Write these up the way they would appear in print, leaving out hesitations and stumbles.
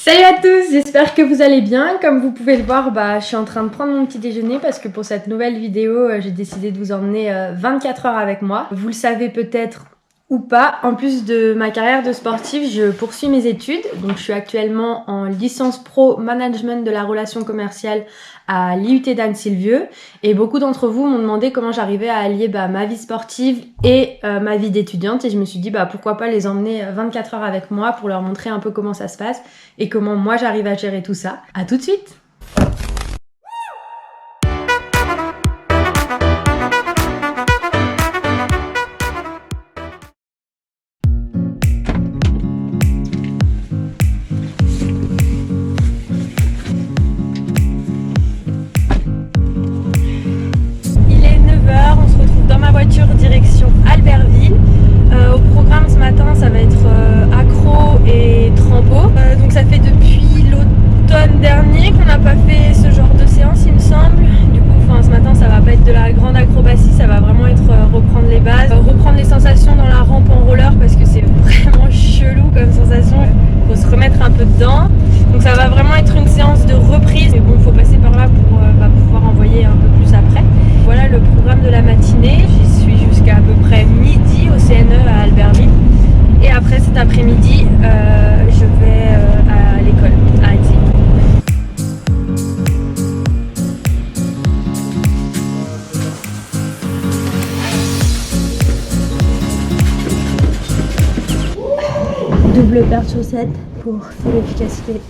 Salut à tous, j'espère que vous allez bien. Comme vous pouvez le voir, je suis en train de prendre mon petit déjeuner parce que pour cette nouvelle vidéo, j'ai décidé de vous emmener 24 heures avec moi. Vous le savez peut-être ou pas, en plus de ma carrière de sportive, je poursuis mes études. Donc je suis actuellement en licence pro management de la relation commerciale à l'IUT d'Anne-Sylvieux. Et beaucoup d'entre vous m'ont demandé comment j'arrivais à allier ma vie sportive et ma vie d'étudiante. Et je me suis dit pourquoi pas les emmener 24 heures avec moi pour leur montrer un peu comment ça se passe et comment moi j'arrive à gérer tout ça. À tout de suite! Il est 9h, on se retrouve dans ma voiture direction Albertville. Au programme ce matin, ça va être accro et trampo. Donc ça fait depuis l'automne dernier qu'on n'a pas fait ce genre de séance, il me semble. Du coup, ce matin, ça va pas être de la grande acrobatie, ça va vraiment être reprendre les bases, reprendre les sensations dans la rampe en roller parce que c'est vraiment chelou comme sensation. Faut se remettre un peu dedans. Donc ça va vraiment être une séance de reprise. Mais bon, faut passer par là pour pouvoir envoyer un peu plus après. Voilà le programme de la matinée. J'y suis jusqu'à peu près midi au CNE à Albertville. Et après cet après-midi, je vais à l'école à Annecy. Double paire de chaussettes pour l'efficacité.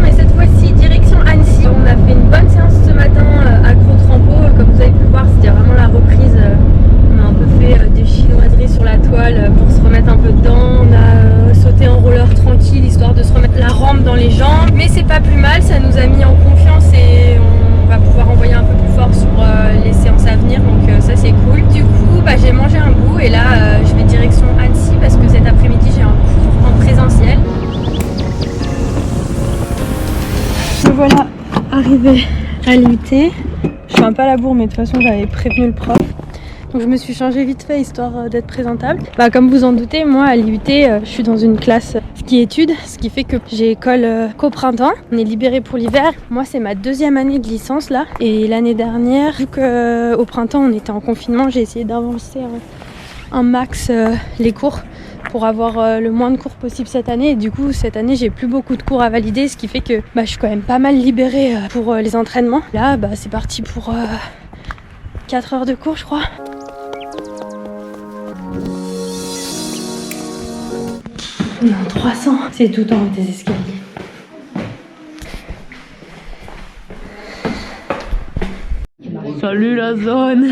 Mais cette fois-ci direction Annecy. On a fait une bonne séance ce matin accro-trampo, comme vous avez pu le voir, c'était vraiment la reprise. On a un peu fait des chinoiseries sur la toile pour se remettre un peu dedans. On a sauté en roller tranquille histoire de se remettre la rampe dans les jambes, mais c'est pas plus mal, ça nous a mis en confiance et on va pouvoir envoyer un peu plus fort sur les séances à venir, donc ça c'est cool. Du coup j'ai mangé un bout et là je vais direction Annecy parce que cet après-midi j'ai un cours en présentiel. Me voilà arrivée à l'IUT. Je suis un peu à la bourre, mais de toute façon j'avais prévenu le prof. Donc je me suis changée vite fait histoire d'être présentable. Comme vous en doutez, moi à l'IUT, je suis dans une classe ski-études, ce qui fait que j'ai école qu'au printemps. On est libéré pour l'hiver. Moi c'est ma deuxième année de licence là. Et l'année dernière, vu qu'au printemps on était en confinement, j'ai essayé d'avancer un max les cours pour avoir le moins de cours possible cette année. Et du coup cette année j'ai plus beaucoup de cours à valider, ce qui fait que je suis quand même pas mal libérée pour les entraînements. Là c'est parti pour 4 heures de cours je crois. Non, 300, c'est tout en haut des escaliers. Salut la zone.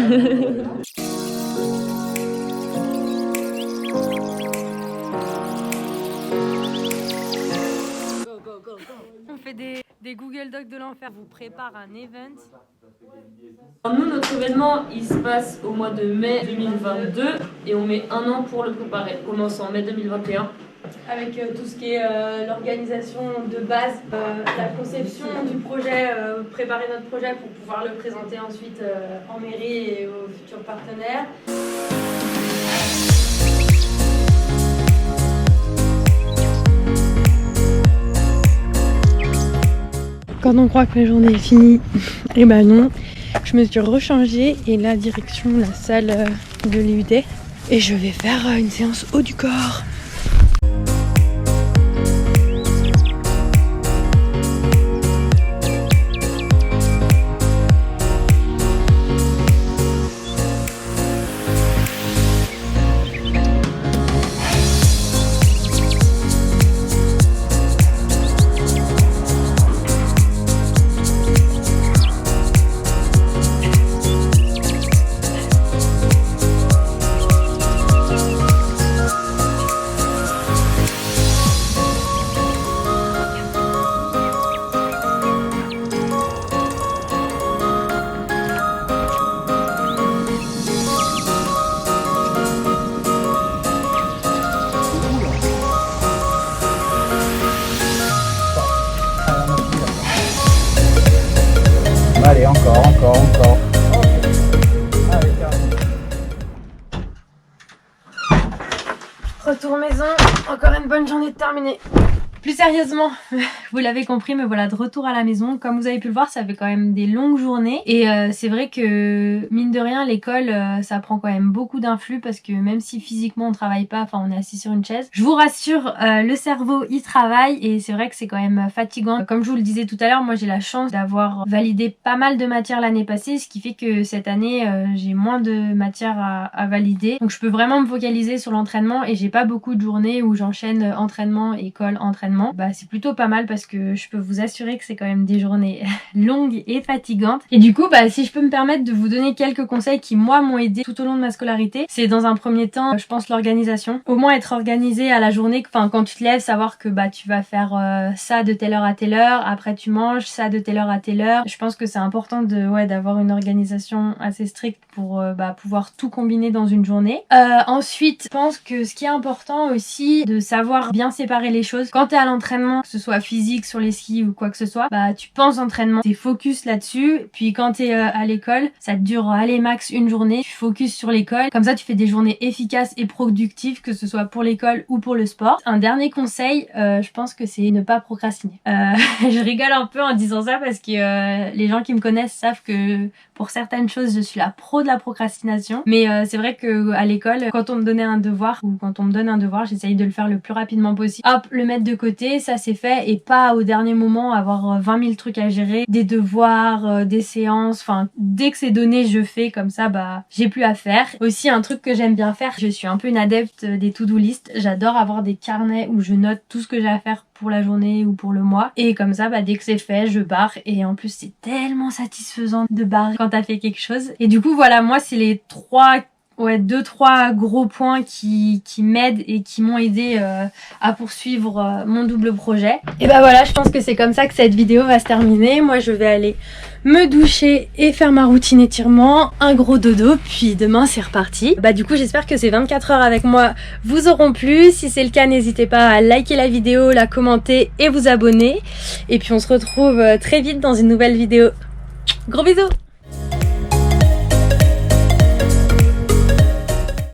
On fait des Des Google Docs de l'enfer vous préparent un event. Alors nous, notre événement, il se passe au mois de mai 2022 et on met un an pour le préparer. On commence en mai 2021. Avec tout ce qui est l'organisation de base, la conception du projet, préparer notre projet pour pouvoir le présenter ensuite en mairie et aux futurs partenaires. Quand on croit que la journée est finie, et ben non, je me suis rechangée et là direction la salle de l'IUT et je vais faire une séance haut du corps. Allez, encore. Allez, Retour maison, encore une bonne journée terminée. Plus sérieusement, vous l'avez compris, me voilà de retour à la maison. Comme vous avez pu le voir, ça fait quand même des longues journées. Et c'est vrai que, mine de rien, l'école, ça prend quand même beaucoup d'influx parce que même si physiquement on travaille pas, enfin on est assis sur une chaise, je vous rassure, le cerveau il travaille et c'est vrai que c'est quand même fatigant. Comme je vous le disais tout à l'heure, moi j'ai la chance d'avoir validé pas mal de matières l'année passée, ce qui fait que cette année j'ai moins de matières à valider. Donc je peux vraiment me focaliser sur l'entraînement et j'ai pas beaucoup de journées où j'enchaîne entraînement, école, entraînement. Bah c'est plutôt pas mal parce que je peux vous assurer que c'est quand même des journées longues et fatigantes. Et du coup bah si je peux me permettre de vous donner quelques conseils qui moi m'ont aidé tout au long de ma scolarité, c'est dans un premier temps je pense l'organisation. Au moins être organisé à la journée, enfin quand tu te lèves, savoir que bah tu vas faire ça de telle heure à telle heure, après tu manges ça de telle heure à telle heure. Je pense que c'est important de d'avoir une organisation assez stricte pour pouvoir tout combiner dans une journée. Ensuite je pense que ce qui est important aussi de savoir bien séparer les choses. Quand t'es à l'entraînement, que ce soit physique, sur les skis ou quoi que ce soit, bah tu penses entraînement, t'es focus là-dessus. Puis quand t'es à l'école, ça te dure allez max une journée, tu focus sur l'école. Comme ça tu fais des journées efficaces et productives, que ce soit pour l'école ou pour le sport. Un dernier conseil, je pense que c'est ne pas procrastiner. Je rigole un peu en disant ça parce que les gens qui me connaissent savent que pour certaines choses je suis la pro de la procrastination. Mais c'est vrai que à l'école, quand on me donnait un devoir ou quand on me donne un devoir, j'essaye de le faire le plus rapidement possible. Hop, le mettre de côté, ça c'est fait, et pas au dernier moment avoir 20 000 trucs à gérer, des devoirs, des séances, enfin dès que c'est donné je fais, comme ça bah j'ai plus à faire. Aussi un truc que j'aime bien faire, je suis un peu une adepte des to-do list, j'adore avoir des carnets où je note tout ce que j'ai à faire pour la journée ou pour le mois, et comme ça bah dès que c'est fait je barre, et en plus c'est tellement satisfaisant de barrer quand t'as fait quelque chose. Et du coup voilà, moi c'est les deux trois gros points qui m'aident et qui m'ont aidé à poursuivre mon double projet. Et bah voilà, je pense que c'est comme ça que cette vidéo va se terminer. Moi je vais aller me doucher et faire ma routine étirement, un gros dodo, puis demain c'est reparti. Bah du coup j'espère que ces 24 heures avec moi vous auront plu. Si c'est le cas, n'hésitez pas à liker la vidéo, la commenter et vous abonner. Et puis on se retrouve très vite dans une nouvelle vidéo. Gros bisous!